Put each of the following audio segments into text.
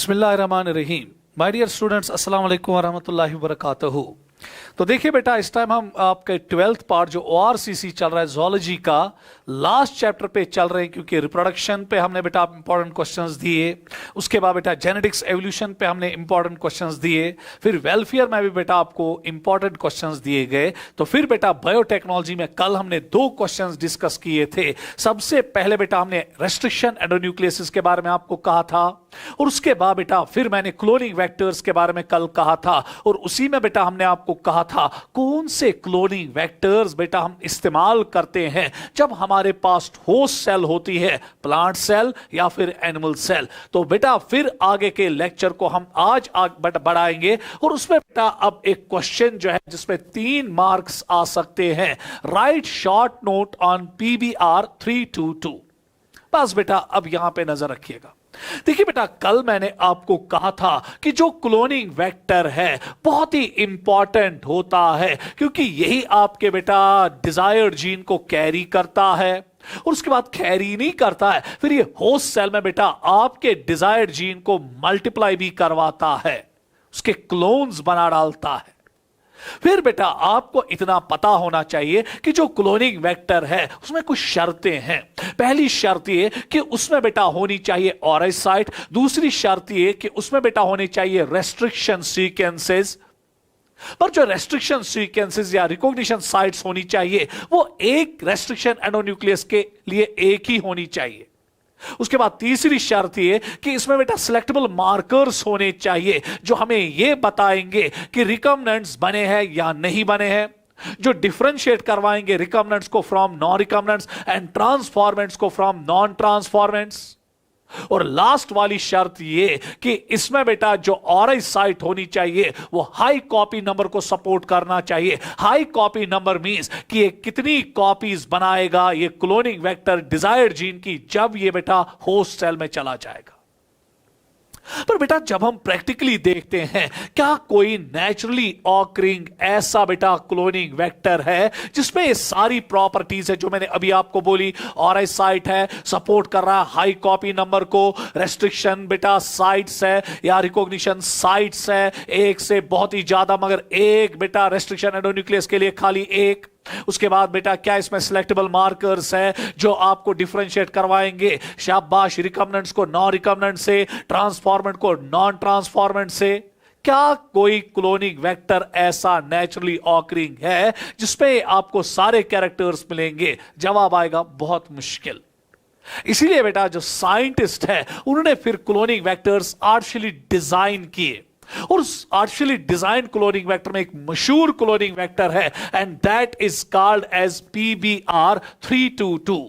बिस्मिल्लाहिर्रहमानिर्रहीम। My dear students, अस्सलाम वालेकुम वरहमतुल्लाहि वबरकातुहू। तो देखिए बेटा, इस टाइम हम आपके 12th पार्ट जो ORCC चल रहा है जूलॉजी का, लास्ट चैप्टर पे चल रहे हैं, क्योंकि रिप्रोडक्शन पे हमने बेटा इंपॉर्टेंट क्वेश्चंस दिए, उसके बाद बेटा जेनेटिक्स एवोल्यूशन पे हमने इंपॉर्टेंट क्वेश्चंस दिए, फिर वेलफेयर में भी बेटा आपको इंपॉर्टेंट क्वेश्चंस दिए गए। तो फिर बेटा बायोटेक्नोलॉजी में कल हमने 2 क्वेश्चंस डिस्कस किए थे। सबसे पहले बेटा हमने रेस्ट्रिक्शन एंडोन्यूक्लियोसिस के बारे में आपको कहा था, और उसके बाद बेटा फिर मैंने क्लोनिंग वेक्टर्स के बारे में कल कहा था, और उसी में बेटा हमने आपको कहा था कौन से क्लोनिंग वेक्टर्स बेटा हम इस्तेमाल करते हैं जब हमारे पास होस्ट सेल होती है, प्लांट सेल या फिर एनिमल सेल। तो बेटा फिर आगे के लेक्चर को हम आज बढ़ाएंगे, और उसमें बेटा अब एक क्वेश्चन जो है जिसमें 3 मार्क्स आ सकते हैं। Right short note on PBR 322। बस बेटा अब यहां पे नजर रखिएगा। देखिए बेटा, कल मैंने आपको कहा था कि जो क्लोनिंग वेक्टर है बहुत ही इंपॉर्टेंट होता है, क्योंकि यही आपके बेटा डिजायर्ड जीन को कैरी करता है, और उसके बाद कैरी नहीं करता है, फिर ये होस्ट सेल में बेटा आपके डिजायर्ड जीन को मल्टीप्लाई भी करवाता है, उसके क्लोन्स बना डालता है। फिर बेटा आपको इतना पता होना चाहिए कि जो क्लोनिंग वेक्टर है उसमें कुछ शर्तें हैं। पहली शर्त ये कि उसमें बेटा होनी चाहिए ऑरेंज साइट, दूसरी शर्त ये कि उसमें बेटा होनी चाहिए रेस्ट्रिक्शन सीक्वेंसेस, पर जो रेस्ट्रिक्शन सीक्वेंसेस या रिकॉग्निशन साइट्स होनी चाहिए वो एक रेस्ट्रिक्शन एंडोन्यूक्लियस के लिए एक ही होनी चाहिए। उसके बाद तीसरी शर्त ये कि इसमें बेटा सिलेक्टेबल मार्कर्स होने चाहिए जो हमें यह बताएंगे कि रिकम्बिनेंट्स बने हैं या नहीं बने हैं, जो डिफरेंशिएट करवाएंगे रिकम्बिनेंट्स को from non recombinants and transformants को फ्रॉम नॉन ट्रांसफॉर्मेंट्स। और लास्ट वाली शर्त ये कि इसमें बेटा जो ऑरेंज साइट होनी चाहिए वो हाई कॉपी नंबर को सपोर्ट करना चाहिए। हाई कॉपी नंबर मींस कि ये कितनी कॉपीज बनाएगा ये क्लोनिंग वेक्टर डिजायर्ड जीन की जब ये बेटा होस्ट सेल में चला जाएगा। पर बेटा जब हम प्रैक्टिकली देखते हैं, क्या कोई नेचुरली ऑकरिंग ऐसा बेटा क्लोनिंग वेक्टर है जिसमें ये सारी प्रॉपर्टीज है जो मैंने अभी आपको बोली? ऑरेंज साइट है, सपोर्ट कर रहा है हाई कॉपी नंबर को, रेस्ट्रिक्शन बेटा साइट्स है या रिकॉग्निशन साइट्स है एक से बहुत ही ज्यादा, मगर एक बेटा रेस्ट्रिक्शन एंडोन्यूक्लियस के लिए खाली एक। उसके बाद बेटा क्या इसमें सिलेक्टेबल मार्कर्स है जो आपको डिफरेंशिएट करवाएंगे शाबाश रिकम्बिनेंट्स को नॉन रिकम्बिनेंट से, ट्रांसफॉर्मेंट को नॉन ट्रांसफॉर्मेंट से। क्या कोई क्लोनिंग वेक्टर ऐसा नेचुरली ऑकरिंग है जिसपे आपको सारे कैरेक्टर्स मिलेंगे? जवाब आएगा बहुत मुश्किल। इसीलिए बेटा जो साइंटिस्ट है उन्होंने फिर क्लोनिंग वेक्टर्स आर्टिफिशियली डिजाइन किए, और उस आर्टिफिशियली डिजाइन क्लोनिंग वेक्टर में एक मशहूर क्लोनिंग वेक्टर है and that is called as PBR 322।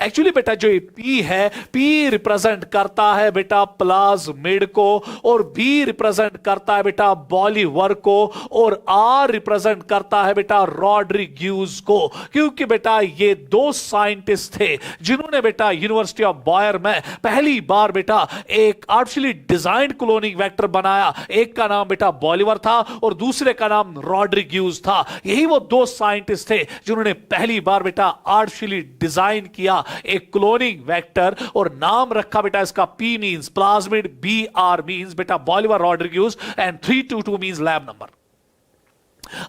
Actually बेटा जो ये P है, P रिप्रेजेंट करता है बेटा प्लाज्मिड को, और B रिप्रेजेंट करता है बेटा बॉलीवर को, और R रिप्रेजेंट करता है बेटा रॉड्रिग्यूज को। क्योंकि बेटा ये 2 साइंटिस्ट थे जिन्होंने बेटा यूनिवर्सिटी ऑफ बॉयर में पहली बार बेटा एक आर्टिफिशियली डिजाइंड क्लोनिंग वेक्टर बनाया। एक का नाम बेटा बॉलीवर था और दूसरे का नाम रॉड्रिग्यूज था। यही वो 2 साइंटिस्ट थे जिन्होंने पहली बार बेटा आर्टिफिशियली डिजाइन किया एक क्लोनिंग वेक्टर, और नाम रखा बेटा इसका P means plasmid, BR means बेटा Bolivar Rodriguez, and 322 means lab number.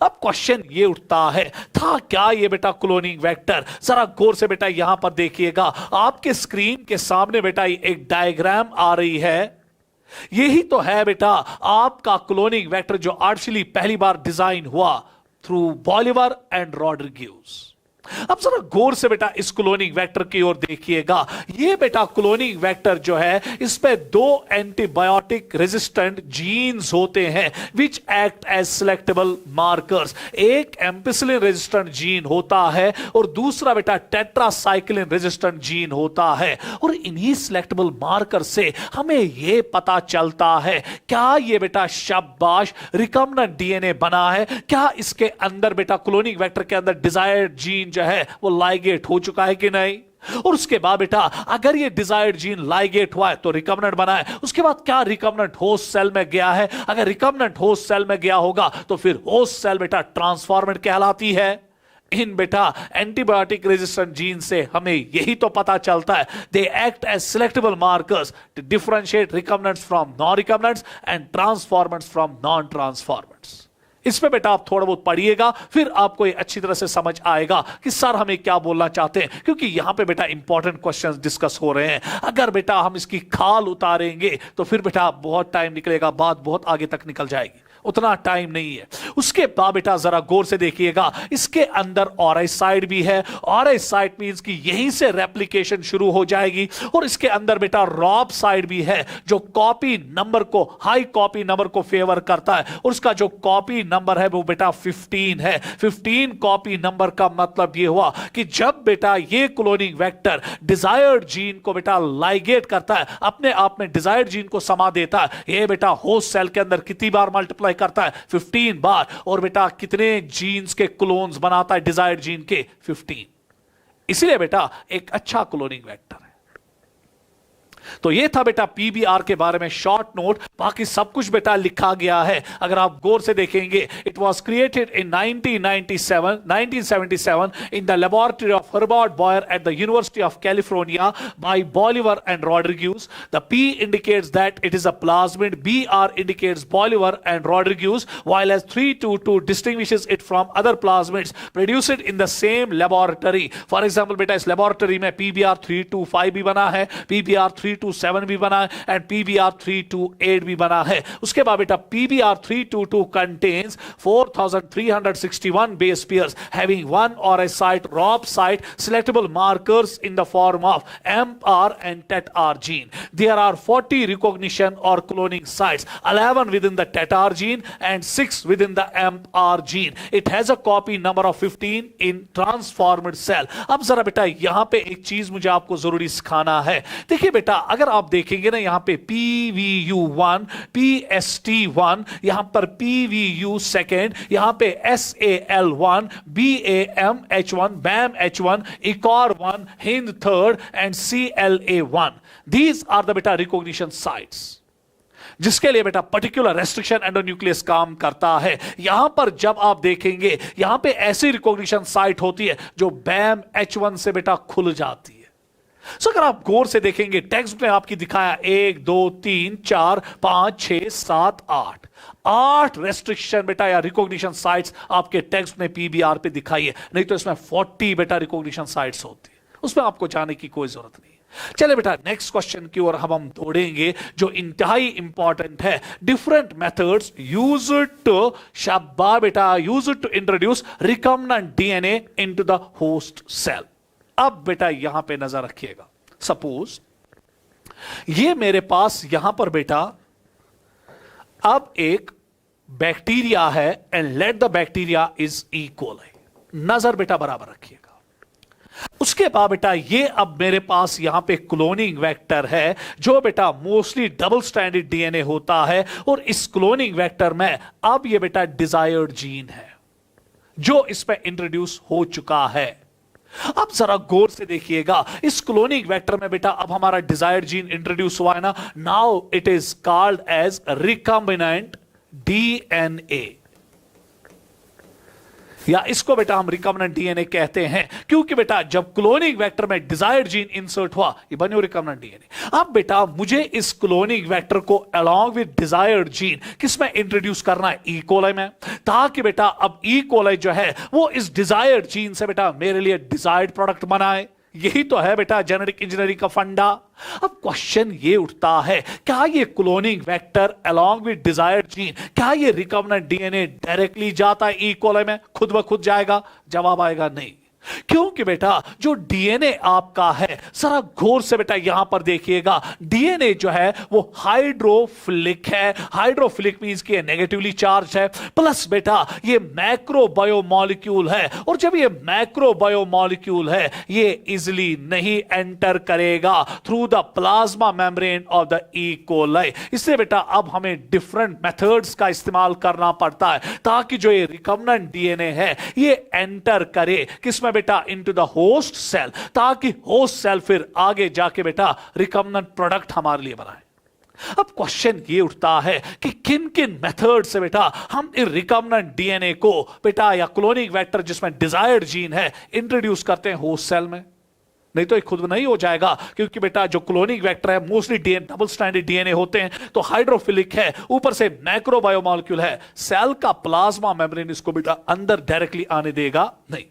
अब क्वेश्चन ये उठता है, था क्या ये बेटा क्लोनिंग वेक्टर? जरा गौर से बेटा यहां पर देखिएगा, आपके स्क्रीन के सामने बेटा एक डायग्राम आ रही है। यही तो है बेटा आपका क्लोनिंग वेक्टर जो आर्टिफिशियली पहली बार डिजाइन हुआ थ्रू बॉलीवर एंड रॉड्रिग्यूज। अब जरा गौर से बेटा इस क्लोनिंग वेक्टर की ओर देखिएगा। ये बेटा क्लोनिंग वेक्टर जो है इसपे 2 एंटीबायोटिक रेजिस्टेंट जीन्स होते हैं which act as selectable markers. एक एम्पिसिलिन रेजिस्टेंट जीन होता है और दूसरा बेटा टेट्रासाइक्लिन रेजिस्टेंट जीन होता है, और इन्हीं सिलेक्टेबल मार्कर से हमें यह पता चलता है क्या ये बेटा शाबाश रिकम्बिनेंट DNA बना है, क्या इसके अंदर बेटा क्लोनिंग वेक्टर के अंदर डिजायर्ड जीन जो है वो लाइगेट हो चुका है कि नहीं। और उसके बाद बेटा अगर ये डिजायर्ड जीन लाइगेट हुआ है तो रिकम्बिनेंट बना है। उसके बाद क्या रिकम्बिनेंट होस्ट सेल में गया है? अगर रिकम्बिनेंट होस्ट सेल में गया होगा तो फिर होस्ट सेल बेटा ट्रांसफॉर्मेंट कहलाती है। इन बेटा एंटीबायोटिक रेजिस्टेंट जीन से हमें यही तो पता चलता है, they act as selectable markers to differentiate recombinants from non recombinants and transformants from non transformants. इसमें बेटा आप थोड़ा बहुत पढ़िएगा, फिर आपको ये अच्छी तरह से समझ आएगा कि सर हमें क्या बोलना चाहते हैं, क्योंकि यहां पे बेटा इंपॉर्टेंट क्वेश्चंस डिस्कस हो रहे हैं। अगर बेटा हम इसकी खाल उतारेंगे तो फिर बेटा बहुत टाइम निकलेगा, बात बहुत आगे तक निकल जाएगी, उतना टाइम नहीं है। उसके बाद बेटा जरा गौर से देखिएगा, इसके अंदर ऑराई साइड भी है। ऑराई साइड मींस कि यहीं से रेप्लिकेशन शुरू हो जाएगी, और इसके अंदर बेटा रॉब साइड भी है जो कॉपी नंबर को, हाई कॉपी नंबर को फेवर करता है, और उसका जो कॉपी नंबर है वो बेटा 15 है। 15 कॉपी नंबर का मतलब ये हुआ कि जब बेटा ये क्लोनिंग वेक्टर डिजायर्ड जीन को बेटा लाइगेट करता है, अपने आप में डिजायर्ड जीन को समा देता है, ये बेटा होस्ट सेल के अंदर कितनी बार मल्टीप्लाई करता है? 15 बार। और बेटा कितने जीन्स के क्लोन्स बनाता है डिजायर्ड जीन के? 15। इसलिए बेटा एक अच्छा क्लोनिंग वेक्टर है। तो ये था बेटा पीबीआर के बारे में शॉर्ट नोट, बाकी सब कुछ बेटा लिखा गया है। अगर आप गौर से देखेंगे, it was created in 1977 in the laboratory of Herbert Boyer at the University of California by Bolivar and Rodriguez. The P indicates that it is a plasmid, BR indicates Bolivar and Rodriguez, while as 322 distinguishes it from other plasmids produced in the same laboratory। For example बेटा इस laboratory में PBR 325 भी बना है, PBR 327 भी बना है, and PBR 328 भी बना है। उसके बाद बेटा PBR 322 contains 4361 base pairs having one ORI site, ROB site, selectable markers in the form of MR and TET-R gene. There are 40 recognition or cloning sites, 11 within the TET-R gene and 6 within the MR gene. It has a copy number of 15 in transformed cell। अब जरा बेटा यहां पे एक चीज मुझे आपको जरूरी सिखाना है। देखिए बेटा अगर आप देखेंगे ना, यहां पे PVU1, PST1, यहां पर PVU सेकेंड, यहां पे SAL1, BAMH1, BAMH1, ICOR1, HIND third and CLA1। These are the बेटा रिकॉग्निशन साइट्स जिसके लिए बेटा पर्टिकुलर रेस्ट्रिक्शन एंडोन्यूक्लियस काम करता है। यहां पर जब आप देखेंगे, यहां पे ऐसी रिकॉग्निशन साइट होती है जो बैम H1 से बेटा खुल जाती है। सो अगर आप गौर से देखेंगे, टेक्स्ट में आपकी दिखाया 1 2 3 4 5 6 7 8 रेस्ट्रिक्शन बेटा या रिकॉग्निशन साइट्स आपके टेक्स्ट में पीबीआर पे दिखाई है, नहीं तो इसमें 40 बेटा रिकॉग्निशन साइट्स होती है। उसमें आपको जाने की कोई जरूरत नहीं। चले बेटा नेक्स्ट क्वेश्चन की ओर हम दौड़ेंगे जो इंतहाई इंपॉर्टेंट है। डिफरेंट मेथड्स यूज्ड टू शाबा बेटा used to introduce recombinant DNA into the host cell. अब बेटा यहां पे नजर रखिएगा, सपोज ये मेरे पास यहां पर बेटा अब एक बैक्टीरिया है and let the bacteria is E coli. नजर बेटा बराबर रखिएगा। उसके बाद बेटा ये अब मेरे पास यहां पे क्लोनिंग वेक्टर है जो बेटा मोस्टली डबल स्ट्रैंडेड डीएनए होता है, और इस क्लोनिंग वेक्टर में अब ये बेटा डिजायर्ड जीन है जो इसमें इंट्रोड्यूस हो चुका है। अब जरा गौर से देखिएगा, इस क्लोनिंग वेक्टर में बेटा अब हमारा डिजायर्ड जीन इंट्रोड्यूस हुआ है ना, now it is called as recombinant DNA, या इसको बेटा हम रिकम्बिनेंट डीएनए कहते हैं, क्योंकि बेटा जब क्लोनिंग वेक्टर में डिजायर्ड जीन इंसर्ट हुआ ये बने रिकम्बिनेंट डीएनए। अब बेटा मुझे इस क्लोनिंग वेक्टर को अलोंग विद डिजायर्ड जीन किसमें इंट्रोड्यूस करना है? ई कोलाई में, ताकि बेटा अब ई कोलाई जो है वो इस डिजायर्ड जीन से बेटा मेरे लिए डिजायर्ड प्रोडक्ट बनाए। यही तो है बेटा जेनेटिक इंजीनियरिंग का फंडा। अब क्वेश्चन ये उठता है, क्या ये cloning vector along with desired gene, क्या ये रिकम्बिनेंट डीएनए डायरेक्टली जाता है ई कोलाई में, खुद ब खुद जाएगा? जवाब आएगा नहीं, क्योंकि बेटा जो डीएनए आपका है, जरा गौर से बेटा यहां पर देखिएगा, डीएनए जो है वो हाइड्रोफिलिक है। हाइड्रोफिलिक मींस कि नेगेटिवली चार्ज है, प्लस बेटा ये मैक्रोबायोमॉलिक्यूल है, और जब ये मैक्रोबायोमॉलिक्यूल है ये इजिली नहीं एंटर करेगा through the plasma membrane of the E coli. इससे बेटा अब हमें डिफरेंट मेथड्स का इस्तेमाल करना पड़ता है ताकि जो ये रिकम्बिनेंट डीएनए है ये एंटर करे किसमें बेटा? इनटू द होस्ट सेल, ताकि होस्ट सेल फिर आगे जाके बेटा रिकम्बिनेंट प्रोडक्ट हमारे लिए बनाए। अब क्वेश्चन ये उठता है कि किन किन मेथड से बेटा हम रिकम्बेंट डीएनए को बेटा या क्लोनिंग वेक्टर जिसमें डिजायर्ड जीन है इंट्रोड्यूस करते हैं होस्ट सेल में। नहीं तो ये खुद नहीं हो जाएगा, क्योंकि बेटा जो क्लोनिंग वेक्टर है mostly DNA double stranded DNA होते हैं, तो हाइड्रोफिलिक है, ऊपर से मैक्रोबायोमोलिक्यूल है, सेल का प्लाज्मा मेम्ब्रेन इसको बेटा अंदर डायरेक्टली आने देगा नहीं।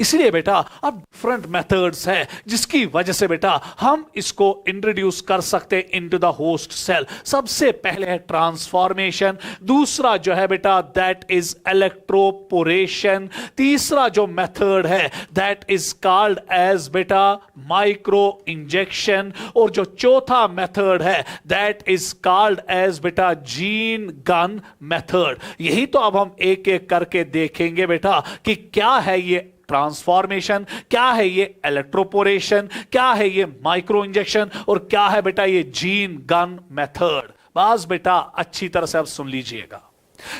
इसलिए बेटा अब डिफरेंट मेथड्स है जिसकी वजह से बेटा हम इसको इंट्रोड्यूस कर सकते हैं इनटू द होस्ट सेल। सबसे पहले है ट्रांसफॉर्मेशन, दूसरा जो है बेटा दैट इज इलेक्ट्रोपोरेशन, तीसरा जो मेथड है दैट इज कॉल्ड एज बेटा माइक्रो इंजेक्शन, और जो चौथा मेथड है दैट इज कॉल्ड एज बेटा जीन गन मेथड। यही तो अब हम एक एक करके देखेंगे बेटा कि क्या है ये ट्रांसफॉर्मेशन, क्या है ये इलेक्ट्रोपोरेशन, क्या है ये माइक्रो इंजेक्शन, और क्या है बेटा ये जीन गन मेथड। बस बेटा अच्छी तरह से अब सुन लीजिएगा।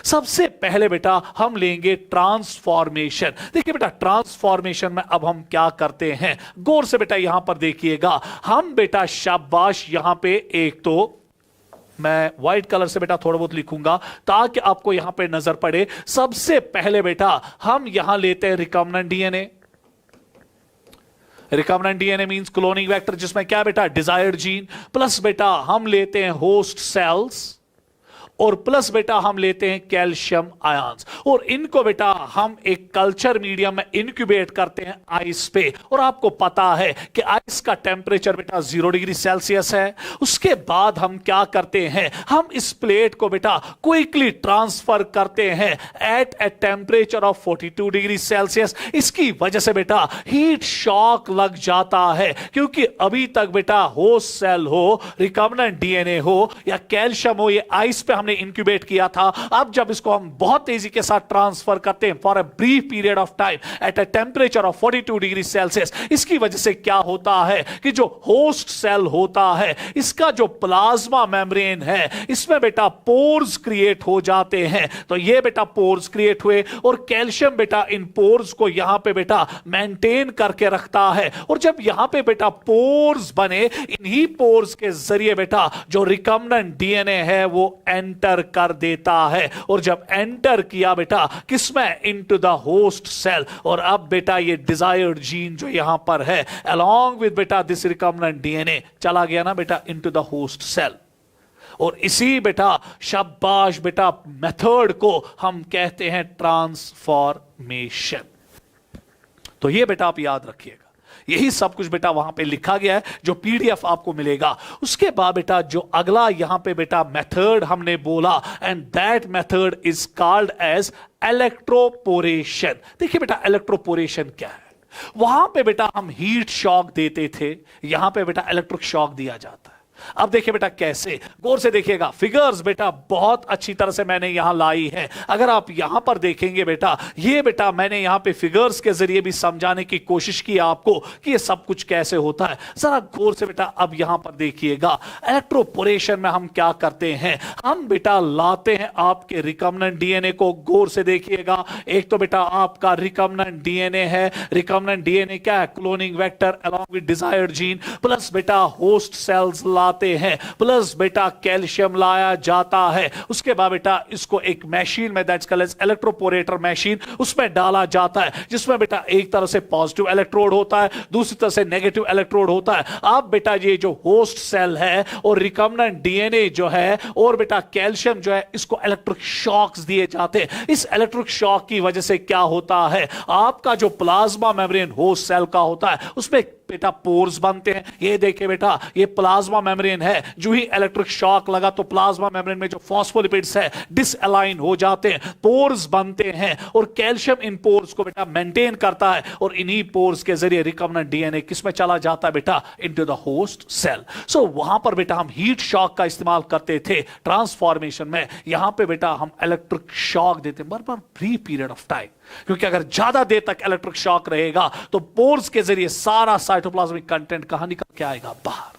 सबसे पहले बेटा हम लेंगे ट्रांसफॉर्मेशन। देखिए बेटा ट्रांसफॉर्मेशन में अब हम क्या करते हैं, गौर से बेटा यहां पर देखिएगा। हम बेटा शाबाश यहां पे एक तो मैं व्हाइट कलर से बेटा थोड़ा बहुत लिखूंगा ताकि आपको यहां पे नजर पड़े। सबसे पहले बेटा हम यहां लेते हैं recumbent DNA. Recumbent DNA means cloning vector जिसमें क्या बेटा डिजायर्ड जीन, प्लस बेटा हम लेते हैं होस्ट सेल्स, और प्लस बेटा हम लेते हैं कैल्शियम आयंस, और इनको बेटा हम एक कल्चर मीडियम में इंक्यूबेट करते हैं आइस पे। और आपको पता है कि आइस का टेम्परेचर बेटा 0 डिग्री सेल्सियस है। उसके बाद हम क्या करते हैं, हम इस प्लेट को बेटा क्विकली ट्रांसफर करते हैं at a temperature of 42 degree Celsius. इसकी वजह से बेटा हीट शॉक लग जाता है, क्योंकि अभी तक बेटा होस्ट सेल हो, रिकम्बेंट डीएनए हो या कैल्शियम हो, ये आइस पे हमने इंक्यूबेट किया था। अब जब इसको हम बहुत तेजी के साथ ट्रांसफर करते हैं for a brief period of time at a temperature of 42 degree Celsius, इसकी वजह से क्या होता है कि जो होस्ट सेल होता है इसका जो प्लाज्मा मेम्ब्रेन है इसमें बेटा पोर्स क्रिएट हो जाते हैं। तो ये बेटा पोर्स क्रिएट हुए, और कैल्शियम बेटा इन पोर्स को यहां पे बेटा मेंटेन करके रखता है। और जब यहां पे बेटा पोर्स बने, इन्हीं पोर्स के जरिए बेटा जो रिकम्बेंट डीएनए है वो एंटर कर देता है। और जब एंटर किया बेटा किसमें, इनटू द होस्ट सेल, और अब बेटा ये डिजायर्ड जीन जो यहां पर है अलोंग विद बेटा दिस रिकम्बेंट डीएनए चला गया ना बेटा इनटू द होस्ट सेल। और इसी बेटा शाबाश बेटा मेथड को हम कहते हैं ट्रांसफॉर्मेशन। तो ये बेटा आप याद रखिएगा, यही सब कुछ बेटा वहां पे लिखा गया है जो पीडीएफ आपको मिलेगा। उसके बाद बेटा जो अगला यहां पे बेटा मेथड हमने बोला, and that method is called as electroporation. देखिए बेटा इलेक्ट्रोपोरेशन क्या है, वहां पे बेटा हम हीट शॉक देते थे, यहां पे बेटा इलेक्ट्रिक शॉक दिया जाता है। अब देखिए बेटा कैसे, गौर से देखिएगा, फिगर्स बेटा बहुत अच्छी तरह से मैंने यहां लाई है। अगर आप यहां पर देखेंगे बेटा, ये बेटा मैंने यहां पे फिगर्स के जरिए भी समझाने की कोशिश की आपको कि ये सब कुछ कैसे होता है। जरा गौर से बेटा अब यहां पर देखिएगा, इलेक्ट्रोपोरेशन में हम क्या करते हैं, हम बेटा लाते हैं आपके रिकम्बेंट डीएनए को। गौर से देखिएगा, एक तो बेटा आपका रिकम्बेंट डीएनए है, रिकम्बेंट डीएनए क्या है, cloning vector along with desired gene, plus बेटा होस्ट सेल्स लाते हैं, प्लस बेटा कैल्शियम लाया जाता है। उसके बाद बेटा इसको एक मशीन में दैट्स कॉल्ड एज इलेक्ट्रोपोरेटर मशीन, उसमें डाला जाता है, जिसमें बेटा एक तरह से पॉजिटिव इलेक्ट्रोड होता है, दूसरी तरह से नेगेटिव इलेक्ट्रोड होता है। अब बेटा ये जो होस्ट सेल है और रिकम्बेंट डीएनए जो है और बेटा कैल्शियम जो है, इसको इलेक्ट्रिक शॉक्स दिए जाते हैं। इस इलेक्ट्रिक शॉक की वजह से क्या होता है, आपका जो प्लाज्मा मेम्ब्रेन होस्ट सेल का होता है उसमें बेटा पोर्स बनते हैं। ये देखिए बेटा, ये प्लाज्मा मेम्ब्रेन है, जो ही इलेक्ट्रिक शॉक लगा तो प्लाज्मा मेम्ब्रेन में जो फॉस्फोलिपिड्स है डिसअलाइन हो जाते हैं, पोर्स बनते हैं, और कैल्शियम इन पोर्स को बेटा मेंटेन करता है, और इन्हीं पोर्स के जरिए रिकम्बेंट डीएनए किसमें चला जाता है बेटा, इनटू द होस्ट सेल। सो वहां पर बेटा हम हीट शॉक का इस्तेमाल करते थे ट्रांसफॉर्मेशन में, यहां पे बेटा हम इलेक्ट्रिक शॉक देते हैं बराबर ब्रीफ पीरियड ऑफ टाइम, क्योंकि अगर ज्यादा देर तक इलेक्ट्रिक शॉक रहेगा तो पोर्स के जरिए सारा साइटोप्लाज्मिक कंटेंट कहां निकल के आएगा, बाहर।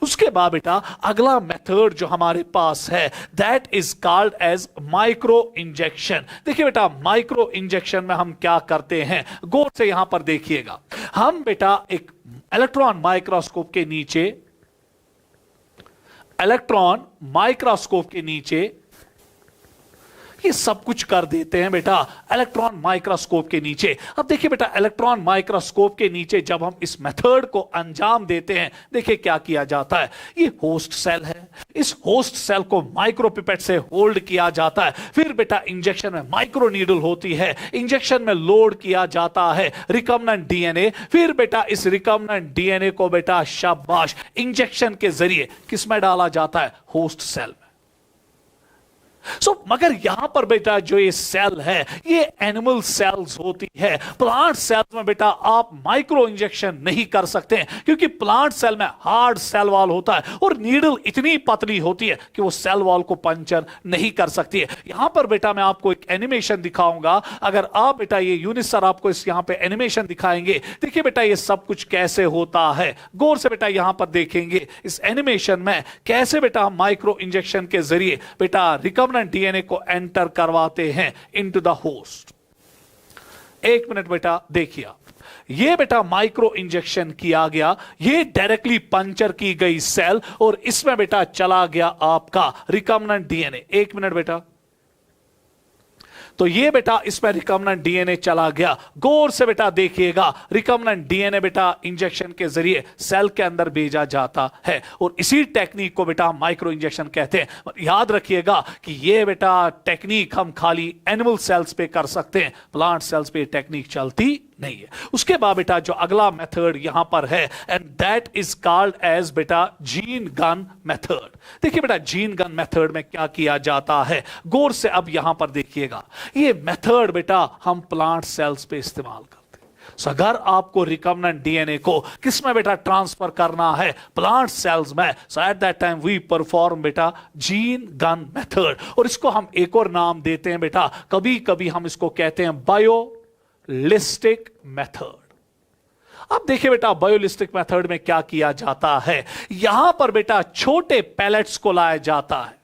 उसके बाद बेटा अगला मेथड जो हमारे पास है that is called as micro injection. देखिए बेटा माइक्रो इंजेक्शन में हम क्या करते हैं, गौर से यहां पर देखिएगा, हम बेटा एक इलेक्ट्रॉन माइक्रोस्कोप के नीचे इलेक्ट्रॉन माइक्रोस्कोप के नीचे ये सब कुछ कर देते हैं बेटा इलेक्ट्रॉन माइक्रोस्कोप के नीचे। अब देखिए बेटा इलेक्ट्रॉन माइक्रोस्कोप के नीचे जब हम इस मेथड को अंजाम देते हैं, देखिए क्या किया जाता है। ये होस्ट सेल है, इस होस्ट सेल को माइक्रोपिपेट से होल्ड किया जाता है, फिर बेटा इंजेक्शन में माइक्रो नीडल होती है, इंजेक्शन में लोड किया जाता है रिकम्बेंट डीएनए, फिर बेटा इस रिकम्बेंट डीएनए को बेटा शाबाश इंजेक्शन के जरिए किसमें डाला जाता है, होस्ट सेल में। मगर यहां पर बेटा जो ये सेल है ये एनिमल सेल्स होती है। प्लांट सेल्स में बेटा आप माइक्रो इंजेक्शन नहीं कर सकते क्योंकि प्लांट सेल में हार्ड सेल वॉल होता है और नीडल इतनी पतली होती है कि वो सेल वॉल को पंचर नहीं कर सकती है। यहां पर बेटा मैं आपको एक एनिमेशन दिखाऊंगा। अगर आप बेटा ये यूनिस सर आपको इस यहां पे एनिमेशन दिखाएंगे, देखिए बेटा ये सब कुछ कैसे होता है, गौर से बेटा यहां पर देखेंगे इस एनिमेशन में कैसे बेटा हम माइक्रो इंजेक्शन के जरिए बेटा रिकम्बेंट डीएनए को एंटर करवाते हैं इनटू द होस्ट। एक मिनट बेटा देखिए आप, ये बेटा माइक्रो इंजेक्शन किया गया, ये डायरेक्टली पंचर की गई सेल और इसमें बेटा चला गया आपका रिकम्बेंट डीएनए। एक मिनट बेटा, तो ये बेटा इसमें रिकम्बेंट डीएनए चला गया। गौर से बेटा देखिएगा रिकम्बेंट डीएनए बेटा इंजेक्शन के जरिए सेल के अंदर भेजा जाता है और इसी टेक्निक को बेटा माइक्रो इंजेक्शन कहते हैं। याद रखिएगा कि ये बेटा टेक्निक हम खाली एनिमल सेल्स पे कर सकते हैं, प्लांट सेल्स पे टेक्निक चलती नहीं है। उसके बाद बेटा जो अगला मेथड यहां पर है and that is called as बेटा जीन गन मेथड। देखिए बेटा जीन गन मेथड में क्या किया जाता है, गौर से अब यहां पर देखिएगा। ये मेथड बेटा हम प्लांट सेल्स पे इस्तेमाल करते हैं। सो अगर आपको रिकम्बेंट डीएनए को किस में बेटा ट्रांसफर करना है, प्लांट सेल्स में, so at that time we perform बेटा जीन गन मेथड। और इसको हम एक और नाम देते हैं बेटा, कभी कभी हम इसको कहते हैं बायोलिस्टिक मेथड। अब देखिए बेटा बायोलिस्टिक मेथड में क्या किया जाता है, यहां पर बेटा छोटे पैलेट्स को लाया जाता है।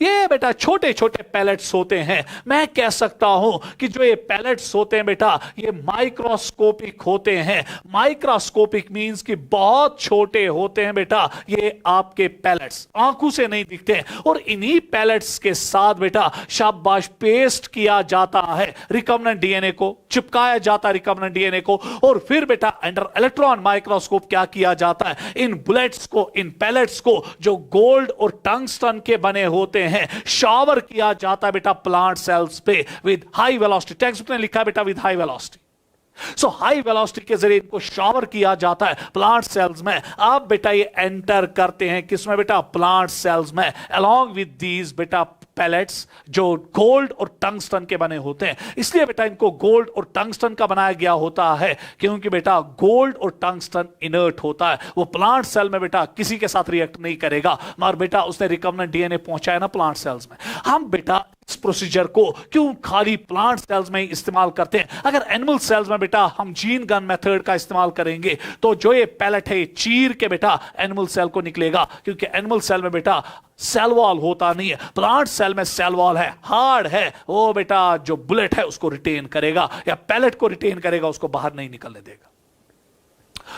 ये बेटा छोटे छोटे पैलेट्स होते हैं। मैं कह सकता हूं कि जो ये पैलेट्स होते हैं बेटा ये माइक्रोस्कोपिक होते हैं। माइक्रोस्कोपिक मींस कि बहुत छोटे होते हैं बेटा ये आपके पैलेट्स, आंखों से नहीं दिखते हैं। और इन्हीं पैलेट्स के साथ बेटा शाबाश पेस्ट किया जाता है रिकम्बेंट डीएनए को, चिपकाया जाता है रिकम्बेंट डीएनए को, और फिर बेटा अंडर इलेक्ट्रॉन माइक्रोस्कोप क्या किया जाता है, इन बुलेट्स को, इन पैलेट्स को जो गोल्ड और टंगस्टन के बने होते हैं शावर किया जाता है बेटा प्लांट सेल्स पे विद हाई वेलोसिटी। टेक्स्ट में लिखा है बेटा with high velocity. So high velocity के जरिए इनको शावर किया जाता है प्लांट सेल्स में। आप बेटा ये एंटर करते हैं किसमें बेटा, प्लांट सेल्स में, अलोंग विद दीज बेटा पैलेट्स जो गोल्ड और टंगस्टन के बने होते हैं। इसलिए बेटा इनको गोल्ड और टंगस्टन का बनाया गया होता है क्योंकि बेटा गोल्ड और टंगस्टन इनर्ट होता है, वो प्लांट सेल में बेटा किसी के साथ रिएक्ट नहीं करेगा, मगर बेटा उसने रिकम्बेंट डीएनए पहुंचाया ना प्लांट सेल्स में। हम बेटा इस प्रोसीजर को क्यों खाली प्लांट सेल्स में ही इस्तेमाल करते हैं, अगर एनिमल सेल्स में बेटा हम जीन गन मेथड का इस्तेमाल करेंगे तो जो ये पैलेट है ये चीर के बेटा एनिमल सेल को निकलेगा, क्योंकि एनिमल सेल में बेटा सेल वॉल होता नहीं है, प्लांट सेल में सेल वॉल है, हार्ड है, वो बेटा जो बुलेट है उसको रिटेन करेगा या पैलेट को रिटेन करेगा, उसको बाहर नहीं निकलने देगा।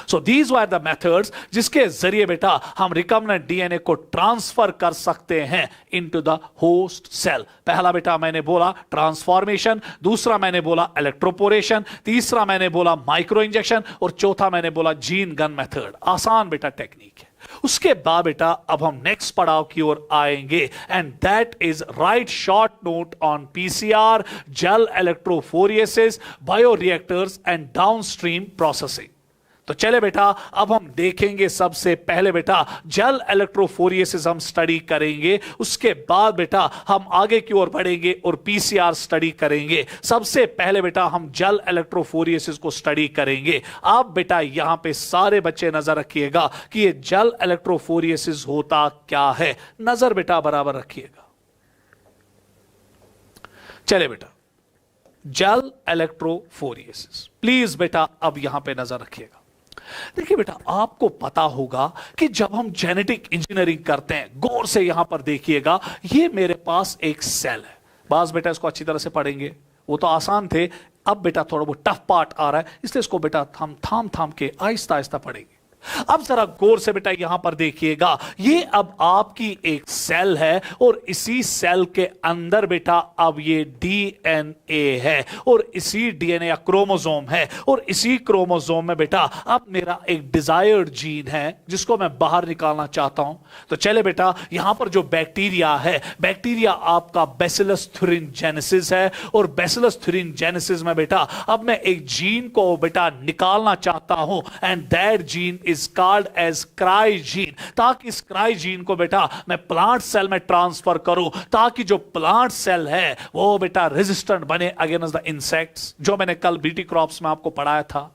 So these were the methods जिसके जरिए बेटा हम रिकम्बेंट डीएनए को ट्रांसफर कर सकते हैं इनटू द होस्ट सेल। पहला बेटा मैंने बोला ट्रांसफॉर्मेशन, दूसरा मैंने बोला इलेक्ट्रोपोरेशन, तीसरा मैंने बोला माइक्रो इंजेक्शन, और चौथा मैंने बोला जीन गन मेथड। आसान बेटा टेक्निक है। उसके बाद बेटा अब हम नेक्स्ट पड़ाव की ओर आएंगे and that is right short note on PCR, gel electrophoresis, bioreactors and downstream processing. तो चले बेटा अब हम देखेंगे सबसे पहले बेटा जेल इलेक्ट्रोफोरेसिस हम स्टडी करेंगे, उसके बाद बेटा हम आगे की ओर बढ़ेंगे और पीसीआर स्टडी करेंगे। सबसे पहले बेटा हम जेल इलेक्ट्रोफोरेसिस को स्टडी करेंगे। आप बेटा यहां पे सारे बच्चे नजर रखिएगा कि ये जेल इलेक्ट्रोफोरेसिस होता क्या है, नजर बेटा बराबर रखिएगा। चले बेटा जेल इलेक्ट्रोफोरेसिस प्लीज बेटा अब यहां पे नजर रखिएगा। देखिए बेटा आपको पता होगा कि जब हम जेनेटिक इंजीनियरिंग करते हैं, गौर से यहां पर देखिएगा, ये मेरे पास एक सेल है। बास बेटा इसको अच्छी तरह से पढ़ेंगे, वो तो आसान थे, अब बेटा थोड़ा बहुत टफ पार्ट आ रहा है, इसलिए इसको बेटा हम थाम थाम के आहिस्ता आहिस्ता पढ़ेंगे। अब जरा गौर से बेटा यहां पर देखिएगा, ये अब आपकी एक सेल है और इसी सेल के अंदर बेटा अब ये डीएनए है और इसी डीएनए या क्रोमोसोम है और इसी क्रोमोसोम में बेटा अब मेरा एक डिजायर्ड जीन है जिसको मैं बाहर निकालना चाहता हूं। तो चले बेटा यहां पर जो बैक्टीरिया है, बैक्टीरिया आपका बैसिलस थुरिनजेनेसिस है और बैसिलस थुरिनजेनेसिस में बेटा अब मैं एक जीन को बेटा निकालना चाहता हूं and that gene is called as cry gene, ताकि इस क्राई जीन को बेटा मैं प्लांट सेल में ट्रांसफर करूं ताकि जो प्लांट सेल है वो बेटा रेजिस्टेंट बने अगेंस्ट द इंसेक्ट्स, जो मैंने कल बीटी क्रॉप्स में आपको पढ़ाया था।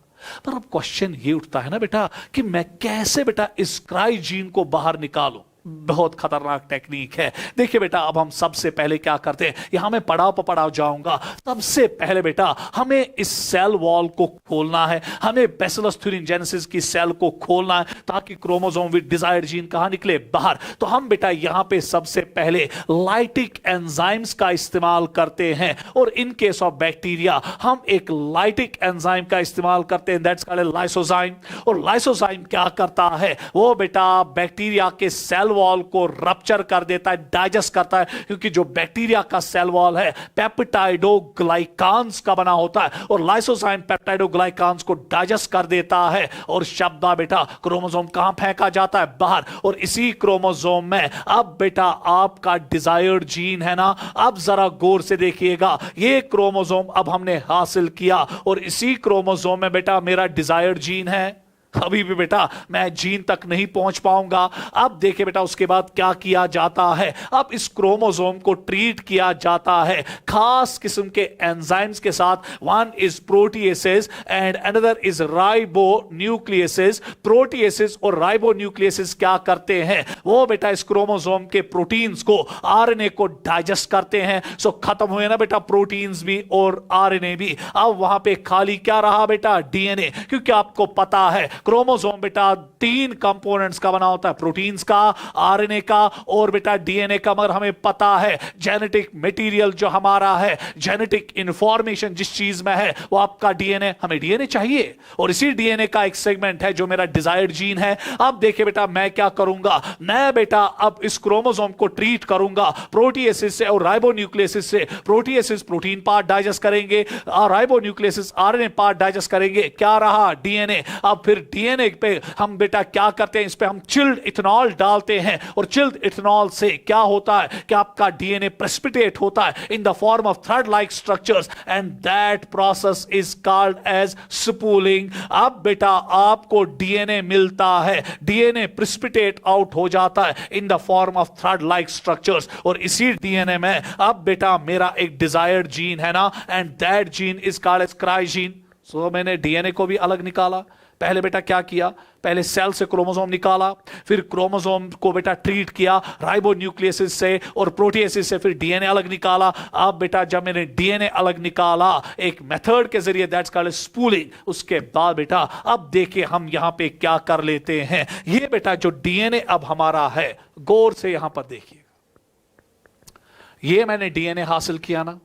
पर अब क्वेश्चन ये उठता है ना बेटा कि मैं कैसे बेटा इस क्राई जीन को बाहर निकालूं। बहुत खतरनाक टेक्निक है। देखिए बेटा अब हम सबसे पहले क्या करते हैं, यहां मैं पड़ाव पर पड़ाव जाऊंगा। सबसे पहले बेटा हमें इस सेल वॉल को खोलना है, हमें बैसिलस थुरिनजेनेसिस की सेल को खोलना है ताकि क्रोमोसोम विद डिजायर्ड जीन कहां निकले, बाहर। तो हम बेटा यहां पे सबसे पहले लाइटिक एंजाइम्स का इस्तेमाल करते हैं और इन केस ऑफ बैक्टीरिया हम एक लाइटिक एंजाइम का इस्तेमाल करते हैं, दैट्स कॉल्ड लाइसोजाइम। और लाइसोजाइम क्या करता है, वो बेटा बैक्टीरिया के सेल वॉल को रप्चर कर देता है, डाइजेस्ट करता है, क्योंकि जो बैक्टीरिया का सेल वॉल है पेप्टाइडोग्लाइकान्स का बना होता है और लाइसोजाइम पेप्टाइडोग्लाइकान्स को डाइजेस्ट कर देता है और शब्दा बेटा क्रोमोसोम कहां फेंका जाता है, बाहर। और इसी क्रोमोसोम में अब बेटा आपका डिजायर्ड जीन है ना, अब जरा गौर से देखिएगा, ये क्रोमोसोम अब हमने हासिल किया और इसी क्रोमोसोम में बेटा मेरा डिजायर्ड जीन है। अभी भी बेटा मैं जीन तक नहीं पहुंच पाऊंगा। अब देखिए बेटा उसके बाद क्या किया जाता है, अब इस क्रोमोसोम को ट्रीट किया जाता है खास किस्म के एंजाइम्स के साथ। One is proteases and another is ribonucleases. Proteases और राइबोन्यूक्लियसेस क्या करते हैं, वो बेटा इस क्रोमोसोम के प्रोटीन्स को, आरएनए को डाइजेस्ट करते हैं। सो खत्म हुए ना बेटा प्रोटीन्स भी और आरएनए भी। अब वहां पे खाली क्या रहा बेटा, डीएनए। क्योंकि आपको पता है क्रोमोसोम बेटा 3 कंपोनेंट्स का बना होता है, प्रोटीन्स का, आरएनए का और बेटा डीएनए का। मगर हमें पता है जेनेटिक मटेरियल जो हमारा है, जेनेटिक इंफॉर्मेशन जिस चीज में है वो आपका डीएनए, हमें डीएनए चाहिए और इसी डीएनए का एक सेगमेंट है जो मेरा डिजायर्ड जीन है। अब देखिए बेटा मैं क्या करूंगा, मैं बेटा अब इस क्रोमोसोम को ट्रीट करूंगा प्रोटीएसिस से और राइबोन्यूक्लियसिस से। प्रोटीएसिस प्रोटीन पार्ट डाइजेस्ट करेंगे और राइबोन्यूक्लियसिस आरएनए पार्ट डाइजेस्ट करेंगे। क्या रहा, डीएनए। अब फिर डीएनए पे हम बेटा क्या करते हैं, इस पे हम चिल्ड इथेनॉल डालते हैं और चिल्ड इथेनॉल से क्या होता है कि आपका डीएनए प्रेसिपिटेट होता है in the form of thread like structures and that process is called as spooling. अब बेटा आपको डीएनए मिलता है, डीएनए प्रेसिपिटेट आउट हो जाता है in the form of thread like structures और इसी डीएनए में अब बेटा मेरा एक डिजायर्ड जीन है ना and that gene is called as cry gene. So मैंने डीएनए को भी अलग निकाला। पहले बेटा क्या किया, पहले सेल से क्रोमोसोम निकाला, फिर क्रोमोसोम को बेटा ट्रीट किया राइबोन्यूक्लियसिस से और प्रोटीएसिस से, फिर डीएनए अलग निकाला। अब बेटा जब मैंने डीएनए अलग निकाला एक मेथड के जरिए, दैट्स कॉल्ड स्पूलिंग, उसके बाद बेटा अब देखिए हम यहां पे क्या कर लेते हैं। ये बेटा जो डीएनए अब हमारा है, गौर से यहां पर देखिए, ये मैंने डीएनए हासिल किया ना,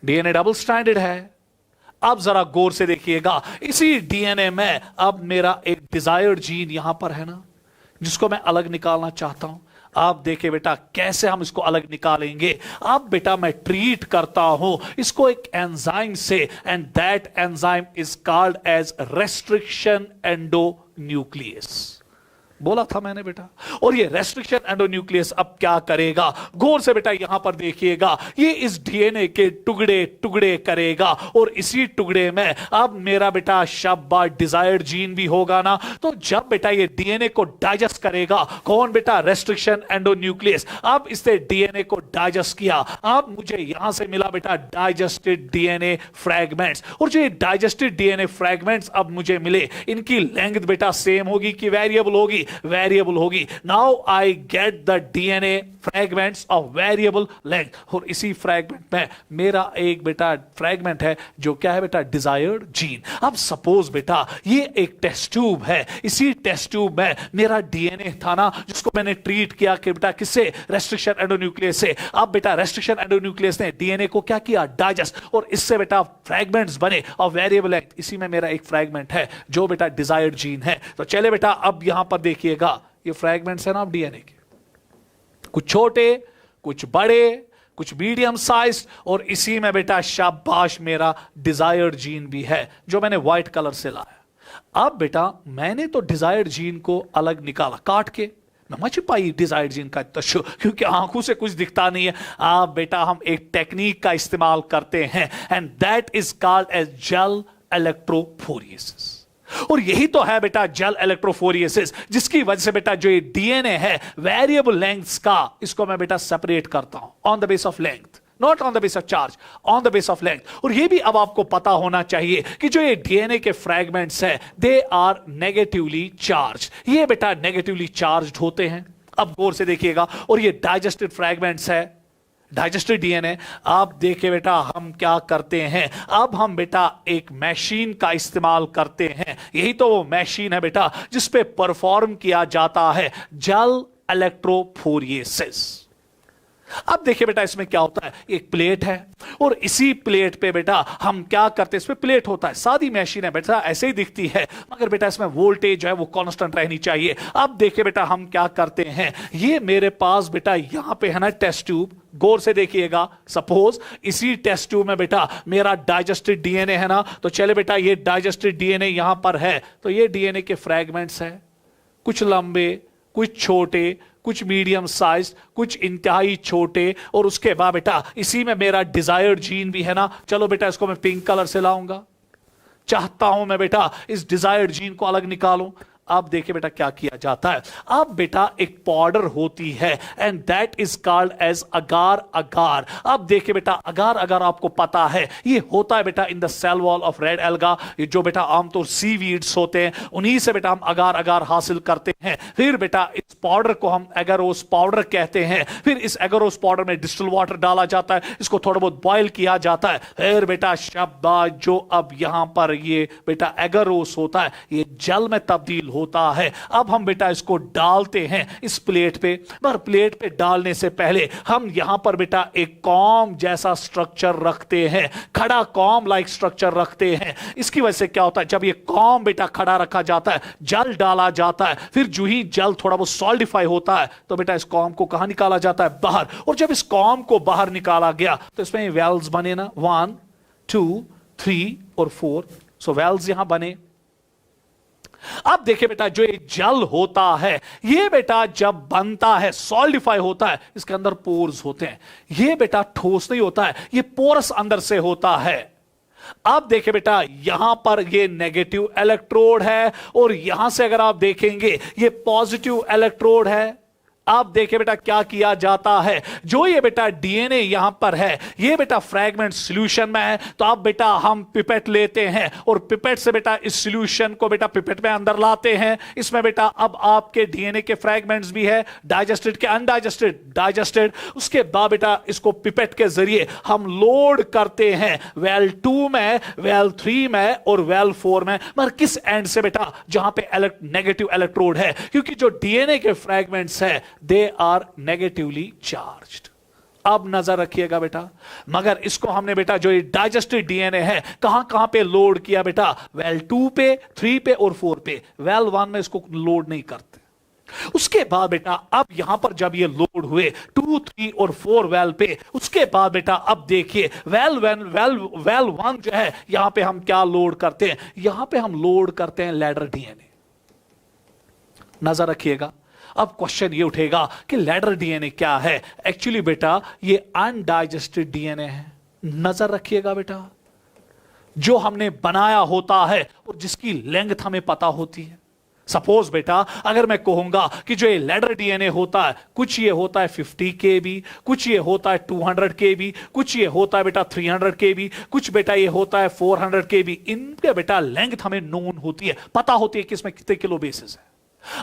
डीएनए डबल स्ट्रैंडेड है। अब जरा गौर से देखिएगा, इसी डीएनए में अब मेरा एक डिजायर्ड जीन यहां पर है ना, जिसको मैं अलग निकालना चाहता हूं। आप देखिए बेटा कैसे हम इसको अलग निकालेंगे। अब बेटा मैं ट्रीट करता हूं इसको एक एंजाइम से and that enzyme is called as restriction endonuclease. बोला था मैंने बेटा। और ये रेस्ट्रिक्शन एंडोन्यूक्लियस अब क्या करेगा, गौर से बेटा यहां पर देखिएगा, ये इस डीएनए के टुकड़े टुकड़े करेगा और इसी टुकड़े में अब मेरा बेटा शब्बा डिजायर्ड जीन भी होगा ना। तो जब बेटा ये डीएनए को डाइजेस्ट करेगा, कौन बेटा, रेस्ट्रिक्शन एंडोन्यूक्लियस। अब इसने डीएनए को डाइजेस्ट किया, अब मुझे यहां से मिला बेटा डाइजेस्टेड डीएनए फ्रैगमेंट्स। और जो डाइजेस्टेड डीएनए फ्रैगमेंट्स अब मुझे मिले, इनकी लेंथ बेटा सेम होगी कि वेरिएबल होगी, वेरिएबल होगी। Now I get the DNA fragments of variable length, और इसी फ्रैगमेंट में मेरा एक बेटा फ्रैगमेंट है जो क्या है बेटा, डिजायर्ड जीन। अब सपोज बेटा ये एक टेस्ट ट्यूब है, इसी टेस्ट ट्यूब में मेरा डीएनए था ना, जिसको मैंने ट्रीट किया कि बेटा किससे, रेस्ट्रिक्शन एंडोन्यूक्लियस से। अब बेटा रेस्ट्रिक्शन एंडोन्यूक्लियस ने डीएनए को क्या किया, डाइजेस्ट, और इससे बेटा फ्रैगमेंट्स बने और वेरिएबल लेंथ। इसी में मेरा एक फ्रैगमेंट है जो बेटा डिजायर्ड जीन है। तो चले बेटा अब यहां पर देखिएगा, ये फ्रैगमेंट्स है ना अब डीएनए के, कुछ छोटे, कुछ बड़े, कुछ मीडियम साइज, और इसी में बेटा शाबाश मेरा डिजायर्ड जीन भी है जो मैंने व्हाइट कलर से लाया। अब बेटा मैंने तो डिजायर्ड जीन को अलग निकाला काट के, मैं मच पाई डिजायर्ड जीन का तशु, क्योंकि आंखों से कुछ दिखता नहीं है। अब बेटा हम एक टेक्निक का इस्तेमाल करते हैं, and that is called as gel electrophoresis. और यही तो है बेटा जेल इलेक्ट्रोफोरेसिस, जिसकी वजह से बेटा जो ये डीएनए है वेरिएबल लेंथ्स का, इसको मैं बेटा सेपरेट करता हूं on the base of length, not on the base of charge, on the base of length. और ये भी अब आपको पता होना चाहिए कि जो ये डीएनए के फ्रैगमेंट्स है दे आर नेगेटिवली चार्ज, ये बेटा नेगेटिवली चार्ज होते हैं। अब गौर से देखिएगा, और ये डाइजेस्टेड फ्रैगमेंट्स है, डाइजेस्टेड डीएनए। आप देखिए बेटा हम क्या करते हैं, अब हम बेटा एक मशीन का इस्तेमाल करते हैं, यही तो वो मशीन है बेटा जिस पे परफॉर्म किया जाता है जेल इलेक्ट्रोफोरेसिस। अब देखिए बेटा इसमें क्या होता है, एक प्लेट है, और इसी प्लेट पे बेटा हम क्या करते हैं, इसमें प्लेट होता है, सादी मशीन है बेटा, ऐसे ही दिखती है, मगर बेटा इसमें वोल्टेज जो है वो कांस्टेंट रहनी चाहिए। अब देखिए बेटा हम क्या करते हैं, ये मेरे पास बेटा यहां पे है ना टेस्ट ट्यूब, गौर से देखिएगा, सपोज इसी टेस्ट ट्यूब में बेटा मेरा डाइजेस्टेड डीएनए है ना, तो चले बेटा ये डाइजेस्टेड डीएनए यहां पर है, तो ये डीएनए के फ्रैगमेंट्स है, कुछ लंबे, कुछ छोटे, कुछ मीडियम साइज, कुछ इंतहाई छोटे, और उसके बाद बेटा इसी में मेरा डिजायर्ड जीन भी है ना। चलो बेटा इसको मैं पिंक कलर से लाऊंगा, चाहता हूं मैं बेटा इस डिजायर्ड जीन को अलग निकालूं। अब देखिए बेटा क्या किया जाता है, अब बेटा एक पाउडर होती है, and that is called as agar agar. अब देखिए बेटा अगार अगार आपको पता है ये होता है बेटा in the cell wall of red alga, ये जो बेटा आमतौर सीवीड्स होते हैं उन्हीं से बेटा हम अगार अगार हासिल करते हैं। फिर बेटा इस पाउडर को हम एगारोस पाउडर कहते हैं, फिर इस एगारोस पाउडर में डिस्टिल वाटर डाला जाता है, इसको थोड़ा बहुत बॉयल किया जाता है, फिर बेटा शाबाश जो अब यहां पर ये बेटा एगारोस होता है ये जल में तब्दील होता है। अब हम बेटा इसको डालते हैं इस प्लेट पे, पर प्लेट पे डालने से पहले हम यहां पर बेटा एक कॉम जैसा स्ट्रक्चर रखते हैं, खड़ा कॉम लाइक स्ट्रक्चर रखते हैं। इसकी वजह से क्या होता है, जब ये कॉम बेटा खड़ा रखा जाता है, जल डाला जाता है, फिर जो ही जल थोड़ा बहुत सॉलिडिफाई होता है तो बेटा इस कॉम को कहां निकाला जाता है, बाहर। और जब इस कॉम को बाहर निकाला गया तो इसमें वेल्स बने ना, 1 2 3 और 4, सो वेल्स यहां बने। अब देखिए बेटा जो ये जल होता है ये बेटा जब बनता है सॉलिडिफाई होता है, इसके अंदर पोर्स होते हैं, ये बेटा ठोस नहीं होता है, ये पोरस अंदर से होता है। अब देखिए बेटा यहां पर ये नेगेटिव इलेक्ट्रोड है, और यहां से अगर आप देखेंगे ये पॉजिटिव इलेक्ट्रोड है। अब देखिए बेटा क्या किया जाता है, जो ये बेटा डीएनए यहां पर है ये बेटा फ्रैगमेंट सॉल्यूशन में है, तो अब बेटा हम पिपेट लेते हैं और पिपेट से बेटा इस सॉल्यूशन को बेटा पिपेट में अंदर लाते हैं। इसमें बेटा अब आपके डीएनए के फ्रैगमेंट्स भी है, डाइजेस्टेड के अनडाइजेस्टेड, डाइजेस्टेड। उसके बाद बेटा इसको पिपेट के जरिए हम लोड करते हैं वेल 2 में, वेल 3 में और वेल 4 में। मगर किस एंड से बेटा, जहां पे नेगेटिव इलेक्ट्रोड है, क्योंकि जो डीएनए के फ्रैगमेंट्स है दे आर नेगेटिवली चार्ज्ड। अब नजर रखिएगा बेटा, मगर इसको हमने बेटा जो ये डाइजेस्टेड डीएनए है कहां कहां पे लोड किया बेटा, वेल 2 पे, 3 पे और 4 पे। वेल 1 में इसको लोड नहीं करते। उसके बाद बेटा अब यहां पर जब ये लोड हुए 2, 3 और 4 वेल पे, उसके बाद बेटा अब देखिए वेल 1 जो है यहां पे हम क्या लोड करते हैं, यहां पे हम लोड करते हैं लैडर डीएनए। नजर रखिएगा, अब क्वेश्चन ये उठेगा कि लैडर डीएनए क्या है। एक्चुअली बेटा ये अनडाइजेस्टेड डीएनए है। नजर रखिएगा बेटा, जो हमने बनाया होता है और जिसकी लेंथ हमें पता होती है। सपोज बेटा अगर मैं कहूंगा कि जो ये लैडर डीएनए होता है, कुछ ये होता है 50 kb, कुछ ये होता है 200 kb, कुछ ये होता है बेटा 300 kb, कुछ बेटा ये होता है 400 kb। इनके बेटा लेंथ हमें नोन होती है, पता होती है कि इसमें कितने किलो बेसिस है।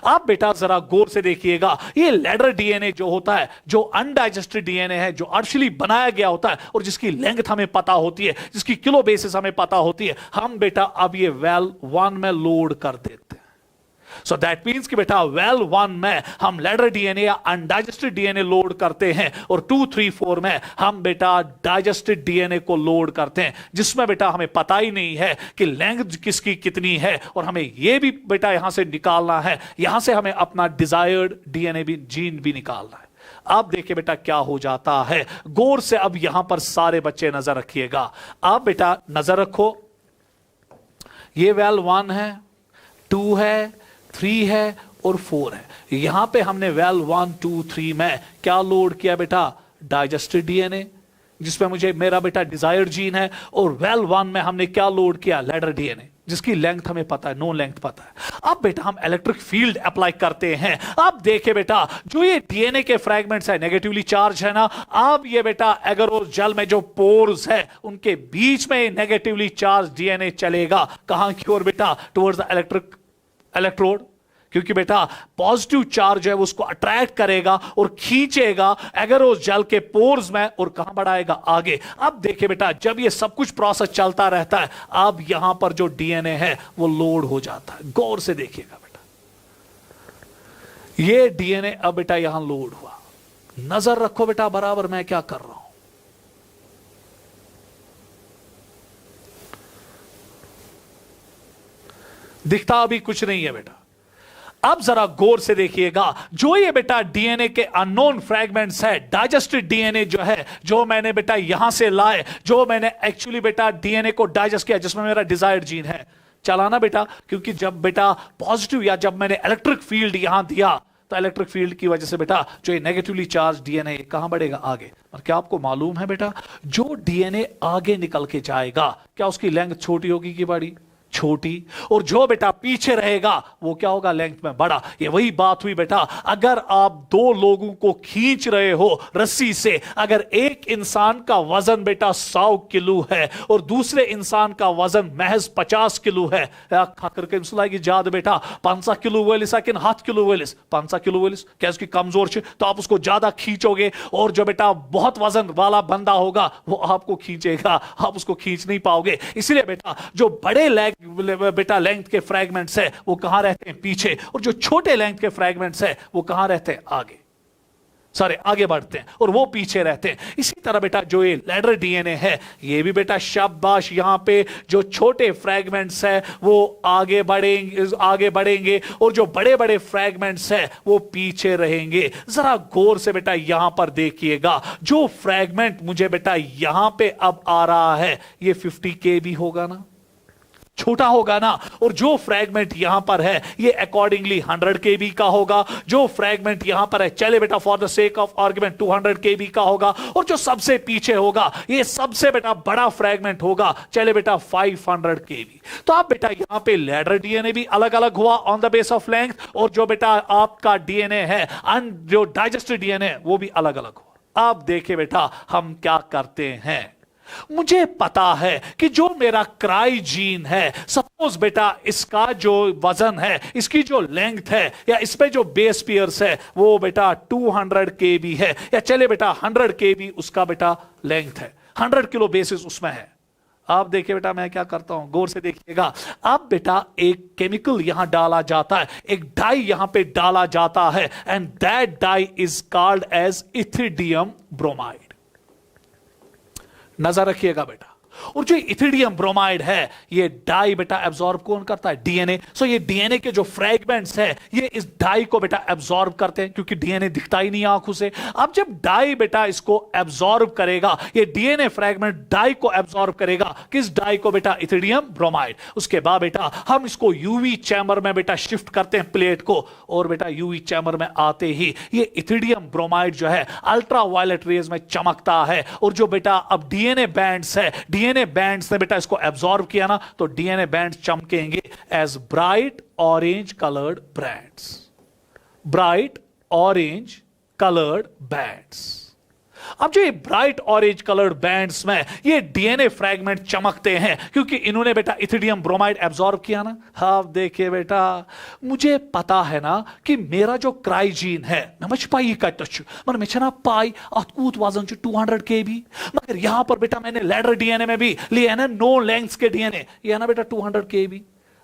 आप बेटा जरा गौर से देखिएगा, ये लैडर डीएनए जो होता है, जो अनडाइजेस्टेड डीएनए है, जो आर्टिफिशियली बनाया गया होता है और जिसकी लेंथ हमें पता होती है, जिसकी किलो बेसिस हमें पता होती है, हम बेटा अब ये वेल 1 में लोड कर देते हैं। सो दैट मीन्स कि बेटा वेल 1 में हम लैडर डीएनए या अनडाइजेस्टेड डीएनए लोड करते हैं और 2, 3, 4 में हम बेटा डाइजेस्टेड डीएनए को लोड करते हैं, जिसमें बेटा हमें पता ही नहीं है कि लेंथ किसकी कितनी है, और हमें यह भी बेटा यहां से निकालना है, यहां से हमें अपना डिजायर्ड डीएनए भी, जीन भी निकालना है। अब देखिए बेटा क्या हो जाता है, गौर से अब यहां पर सारे बच्चे नजर रखिएगा। आप बेटा नजर रखो, ये वेल 1 है, 2 है, 3 है और 4 है। यहां पे हमने वेल 1, 2, 3 में क्या लोड किया बेटा, डाइजेस्टेड डीएनए, जिसमें मुझे मेरा बेटा डिजायर्ड जीन है, और वेल 1 में हमने क्या लोड किया, लैडर डीएनए, जिसकी लेंथ हमें पता है, नो लेंथ पता है। अब बेटा हम इलेक्ट्रिक फील्ड अप्लाई करते हैं। अब देखे बेटा, जो ये डीएनए के फ्रैगमेंट्स है, नेगेटिवली चार्ज है ना, अब ये बेटा अगर और जल में जो पोर्स है उनके बीच में नेगेटिवली चार्ज डीएनए चलेगा, कहां की ओर बेटा, टुवर्ड्स द इलेक्ट्रोड, क्योंकि बेटा पॉजिटिव चार्ज है वो उसको अट्रैक्ट करेगा और खींचेगा अगर उस जल के पोर्स में, और कहां बढ़ाएगा, आगे। अब देखिए बेटा, जब ये सब कुछ प्रोसेस चलता रहता है, अब यहां पर जो डीएनए है वो लोड हो जाता है। गौर से देखिएगा बेटा, ये डीएनए अब बेटा यहां लोड हुआ। नजर रखो बेटा बराबर मैं क्या कर रहा हूं। दिखता अभी कुछ नहीं है बेटा। अब जरा गौर से देखिएगा, जो ये बेटा डीएनए के अननोन फ्रैगमेंट्स है, डाइजेस्टेड डीएनए जो है, जो मैंने बेटा यहां से लाए, जो मैंने एक्चुअली बेटा डीएनए को डाइजेस्ट किया, जिसमें मेरा डिजायर्ड जीन है, चलाना बेटा, क्योंकि जब बेटा पॉजिटिव या जब मैंने इलेक्ट्रिक फील्ड यहां दिया, तो इलेक्ट्रिक फील्ड की वजह से बेटा जो ये नेगेटिवली चार्ज डीएनए कहां बढ़ेगा, आगे। और क्या आपको मालूम है बेटा, जो डीएनए आगे निकल के जाएगा, क्या उसकी लेंथ छोटी होगी कि बड़ी, छोटी, और जो बेटा पीछे रहेगा वो क्या होगा, लेंथ में बड़ा। ये वही बात हुई बेटा, अगर आप दो लोगों को खींच रहे हो रस्सी से, अगर एक इंसान का वजन बेटा 100 किलो है और दूसरे इंसान का वजन महज 50 किलो है, खाकर के की जाद बेटा 50 किलो वलिस किन 7 किलो वलिस 50 किलो वलिस, क्या उसकी कमजोर है, तो आप उसको ज्यादा खींचोगे, और जो बेटा बहुत वजन वाला बंदा होगा वो आपको खींचेगा, आप उसको खींच नहीं पाओगे। इसलिए बेटा जो बड़े लेग बेटा लेंथ के फ्रैगमेंट्स है वो कहां रहते हैं, पीछे, और जो छोटे लेंथ के फ्रैगमेंट्स है वो कहां रहते हैं, आगे, सारे आगे बढ़ते हैं और वो पीछे रहते हैं। इसी तरह बेटा जो ये लैडर डीएनए है, ये भी बेटा शाबाश, यहां पे जो छोटे फ्रैगमेंट्स है वो आगे बढ़ेंगे और जो बड़े बड़े फ्रैगमेंट्स है वो पीछे रहेंगे। जरा गौर से बेटा यहां पर देखिएगा, जो फ्रैगमेंट मुझे बेटा यहां पे अब आ रहा है, ये 50 kb होगा ना, छोटा होगा ना, और जो फ्रैगमेंट यहां पर है ये अकॉर्डिंगली 100 kb का होगा, जो फ्रैगमेंट यहां पर है, चले बेटा for the sake of argument 200 kb का होगा, और जो सबसे पीछे होगा ये सबसे बेटा बड़ा फ्रैगमेंट होगा, चले बेटा 500 kb। तो आप बेटा यहां पे लैडर डीएनए भी अलग अलग हुआ on the base of length, और जो बेटा आपका डीएनए है जो डाइजेस्टेड डीएनए वो भी अलग अलग हुआ। अब देखिए बेटा हम क्या करते हैं, मुझे पता है कि जो मेरा क्राई जीन है, सपोज बेटा इसका जो वजन है, इसकी जो लेंथ है, या इस पे जो बेस पेयर्स है वो बेटा 200 kb है, या चले बेटा 100 kb उसका बेटा लेंथ है, 100 किलो बेसिस उसमें है। आप देखिए बेटा मैं क्या करता हूं, गौर से देखिएगा। अब बेटा एक केमिकल यहां डाला जाता है, एक डाई यहां पे डाला जाता है, and that dye is called as ethidium bromide. नजर रखिएगा बेटा, और जो इथिडियम ब्रोमाइड है ये डाई बेटा एब्जॉर्ब कौन करता है, डीएनए। सो ये डीएनए के जो फ्रैगमेंट्स है ये इस डाई को बेटा एब्जॉर्ब करते हैं, क्योंकि डीएनए दिखता ही नहीं आंखों से। अब जब डाई बेटा इसको एब्जॉर्ब करेगा, ये डीएनए फ्रैगमेंट डाई को एब्जॉर्ब करेगा, किस डाई को बेटा, इथिडियम ब्रोमाइड। उसके बाद बेटा हम इसको यूवी चैम्बर में बेटा शिफ्ट करते हैं प्लेट को, और बेटा यूवी चैम्बर में आते ही ये इथिडियम ब्रोमाइड जो है अल्ट्रा वायलेट रेज में चमकता है, और जो बेटा अब डीएनए बैंड्स है, डीएनए बैंड्स ने बेटा इसको एब्जॉर्ब किया ना, तो डीएनए बैंड्स चमकेंगे as bright orange coloured bands, bright orange coloured bands. अब जो ये ब्राइट ऑरेंज कलर्ड बैंड्स में ये डीएनए फ्रैगमेंट चमकते हैं क्योंकि इन्होंने बेटा इथिडियम ब्रोमाइड एब्जॉर्ब किया ना। हाँ देखिए बेटा, मुझे पता है ना कि मेरा जो क्राइजीन है मैं मच पाई मगर मैं ना पाई अतकूत वजन 200 kb, मगर यहां पर बेटा मैंने लैडर डीएनए में भी लिया ना नो लेंथ के डीएनए, ये ना बेटा 200 kb।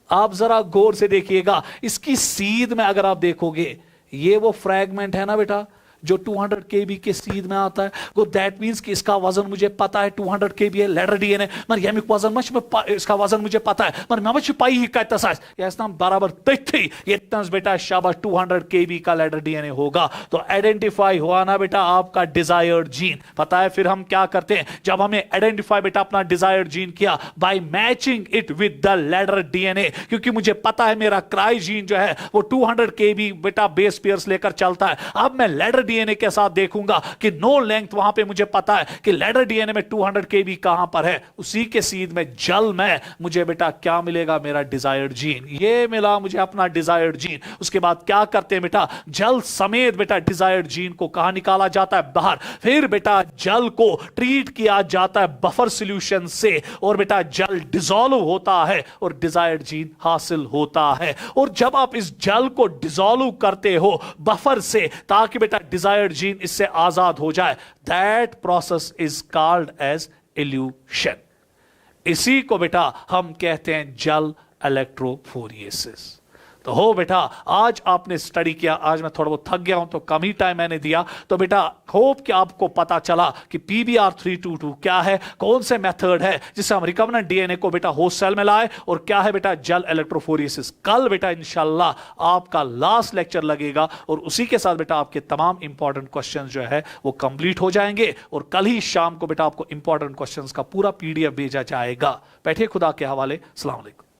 आप जरा गौर से देखिएगा, इसकी सीध में अगर आप देखोगे ये वो फ्रैगमेंट है ना बेटा जो 200 kb के सीध में आता है, गो दैट मींस कि इसका वजन मुझे पता है 200 kb है लेडर डीएनए, मगर यमिक वजन मच में इसका वजन मुझे पता है मगर मैं मच पाई ही कहता साइज यस नाम बराबर तथी ये तंस बेटा शाबाश 200 kb का लेडर डीएनए होगा। तो आइडेंटिफाई हुआ ना बेटा आपका डिजायर्ड जीन। पता है फिर हम क्या करते हैं जब हमें आइडेंटिफाई बेटा अपना डिजायर्ड जीन किया by matching it with the ladder DNA, क्योंकि मुझे पता है मेरा क्राई जीन जो है वो 200 kb बेटा बेस पेयर्स लेकर चलता है। अब मैं लेडर डीएनए के साथ देखूंगा कि नो लेंथ, वहां पे मुझे पता है कि लेडर डीएनए में 200 kb कहां पर है, उसी के सीध में जल में मुझे बेटा क्या मिलेगा, मेरा डिजायर्ड जीन। ये मिला मुझे अपना डिजायर्ड जीन। उसके बाद क्या करते हैं बेटा, जल समेत बेटा डिजायर्ड जीन को कहां निकाला जाता है, बाहर। फिर बेटा जल को ट्रीट किया जाता है बफर सॉल्यूशन से और बेटा जल डिसॉल्व होता है और डिजायर्ड जीन हासिल होता है। और जब आप इस जल को डिसॉल्व करते हो बफर से ताकि बेटा डिजायर्ड जीन इससे आजाद हो जाए, that process is called as elution. इसी को बेटा हम कहते हैं जल इलेक्ट्रोफोरेसिस। तो हो बेटा आज आपने स्टडी किया, आज मैं थोड़ा बहुत थक गया हूं तो कम ही टाइम मैंने दिया, तो बेटा होप कि आपको पता चला कि PBr322 क्या है, कौन से मेथड है जिससे हम रिकम्बिनेंट डीएनए को बेटा होस्ट सेल में लाए, और क्या है बेटा जल इलेक्ट्रोफोरेसिस। कल बेटा इंशाल्लाह आपका लास्ट लेक्चर लगेगा और उसी के साथ बेटा आपके तमाम इंपॉर्टेंट क्वेश्चन जो है वो कंप्लीट हो जाएंगे और कल ही शाम को बेटा आपको इंपॉर्टेंट क्वेश्चन का पूरा PDF भेजा जाएगा। बैठिए खुदा के हवाले। अस्सलाम वालेकुम।